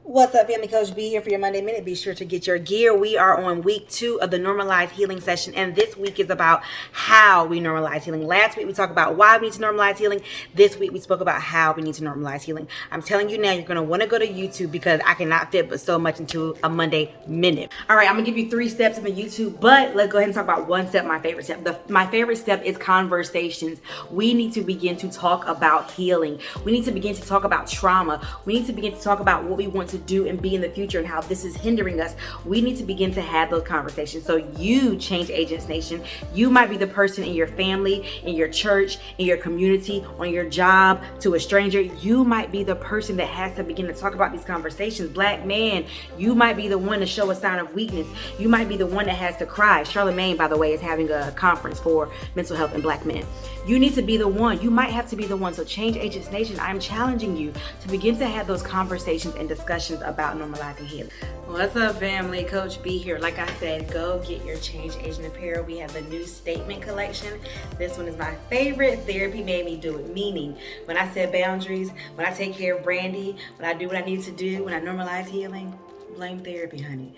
What's up, family? Coach B here for your Monday Minute. Be sure to get your gear. We are on week 2 of the Normalize Healing session, and this week is about how we normalize healing. Last week we talked about why we need to normalize healing. This week we spoke about how we need to normalize healing. I'm telling you now, you're going to want to go to YouTube because I cannot fit but so much into a Monday Minute. All right, I'm going to give you 3 steps in the YouTube, but let's go ahead and talk about one step, my favorite step. My favorite step is conversations. We need to begin to talk about healing. We need to begin to talk about trauma. We need to begin to talk about what we want to do and be in the future and how this is hindering us. We need to begin to have those conversations. So you, Change Agents Nation, you might be the person in your family, in your church, in your community, on your job, to a stranger. You might be the person that has to begin to talk about these conversations. Black man, you might be the one to show a sign of weakness. You might be the one that has to cry. Charlemagne, by the way, is having a conference for mental health in Black men. You need to be the one. You might have to be the one. So Change Agents Nation, I'm challenging you to begin to have those conversations and discussions about normalizing healing. What's up, family? Coach B here. Like I said, go get your Change Agent apparel. We have the new statement collection. This one is my favorite. Therapy made me do it. Meaning, when I set boundaries, when I take care of Brandy, when I do what I need to do, when I normalize healing, blame therapy, honey.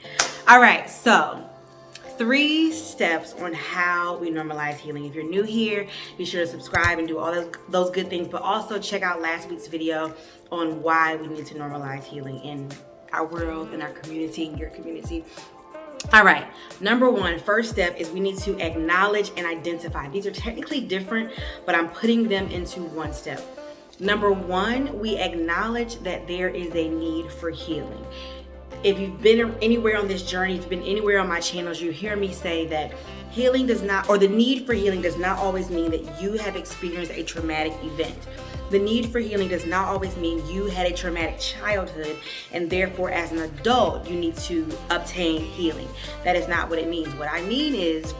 All right, so 3 steps on how we normalize healing. If you're new here, be sure to subscribe and do all those good things, but also check out last week's video on why we need to normalize healing in our world, in our community, in your community. All right, number 1, first step is we need to acknowledge and identify. These are technically different, but I'm putting them into one step. Number 1, we acknowledge that there is a need for healing. If you've been anywhere on this journey, if you've been anywhere on my channels, you hear me say that healing does not, or the need for healing does not always mean that you have experienced a traumatic event. The need for healing does not always mean you had a traumatic childhood and therefore as an adult you need to obtain healing. That is not what it means. What I mean is,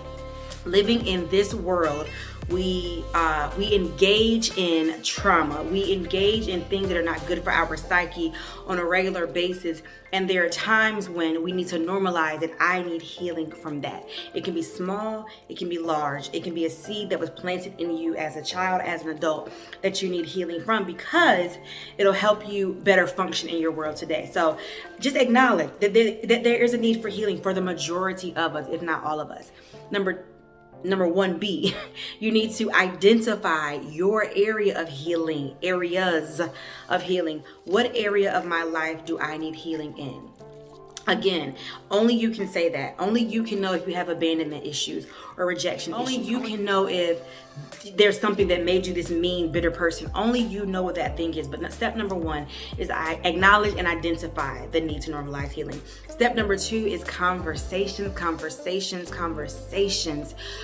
living in this world, we engage in trauma. We engage in things that are not good for our psyche on a regular basis. And there are times when we need to normalize that I need healing from that. It can be small, it can be large. It can be a seed that was planted in you as a child, as an adult, that you need healing from because it'll help you better function in your world today. So just acknowledge that there is a need for healing for the majority of us, if not all of us. Number 1B, you need to identify your area of healing, areas of healing. What area of my life do I need healing in? Again, only you can say that. Only you can know if you have abandonment issues or rejection issues. Only you can know if there's something that made you this mean, bitter person. Only you know what that thing is. But step number 1 is I acknowledge and identify the need to normalize healing. Step number 2 is conversations.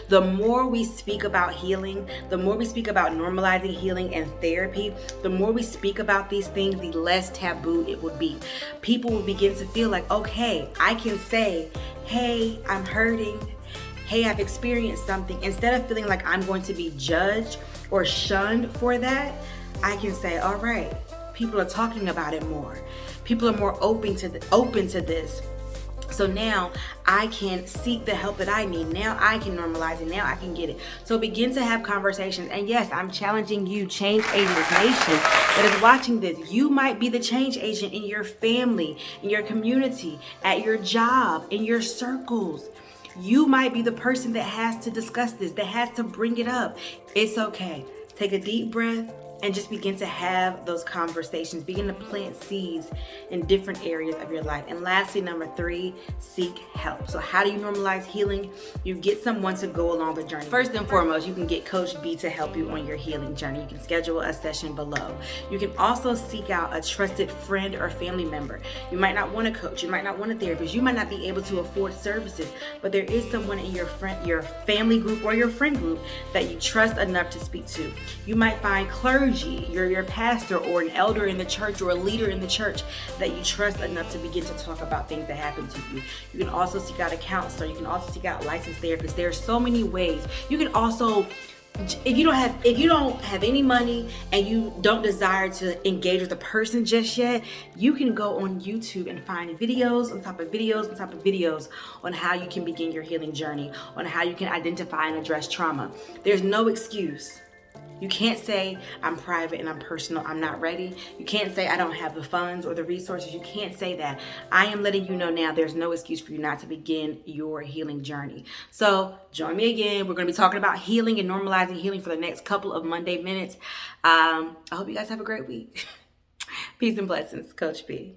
The more we speak about healing, the more we speak about normalizing healing and therapy, the more we speak about these things, the less taboo it would be. People will begin to feel like, okay, I can say, hey, I'm hurting. Hey, I've experienced something. Instead of feeling like I'm going to be judged or shunned for that, I can say, all right, people are talking about it more. People are more open to this. So now I can seek the help that I need. Now I can normalize it. Now I can get it. So begin to have conversations. And yes, I'm challenging you, Change Agents Nation, that is watching this. You might be the change agent in your family, in your community, at your job, in your circles. You might be the person that has to discuss this, that has to bring it up. It's okay. Take a deep breath and just begin to have those conversations. Begin to plant seeds in different areas of your life. And lastly, number 3, seek help. So how do you normalize healing? You get someone to go along the journey. First and foremost, you can get Coach B to help you on your healing journey. You can schedule a session below. You can also seek out a trusted friend or family member. You might not want a coach. You might not want a therapist. You might not be able to afford services, but there is someone in your family group or your friend group that you trust enough to speak to. You might find clergy, your pastor or an elder in the church or a leader in the church that you trust enough to begin to talk about things that happen to you. You can also seek out a counselor. You can also seek out licensed therapists. There are so many ways. You can also, if you don't have any money and you don't desire to engage with a person just yet, you can go on YouTube and find videos on top of videos on top of videos on how you can begin your healing journey, on how you can identify and address trauma. There's no excuse You can't say I'm private and I'm personal, I'm not ready. You can't say I don't have the funds or the resources. You can't say that. I am letting you know now there's no excuse for you not to begin your healing journey. So join me again. We're going to be talking about healing and normalizing healing for the next couple of Monday minutes. I hope you guys have a great week. Peace and blessings. Coach B.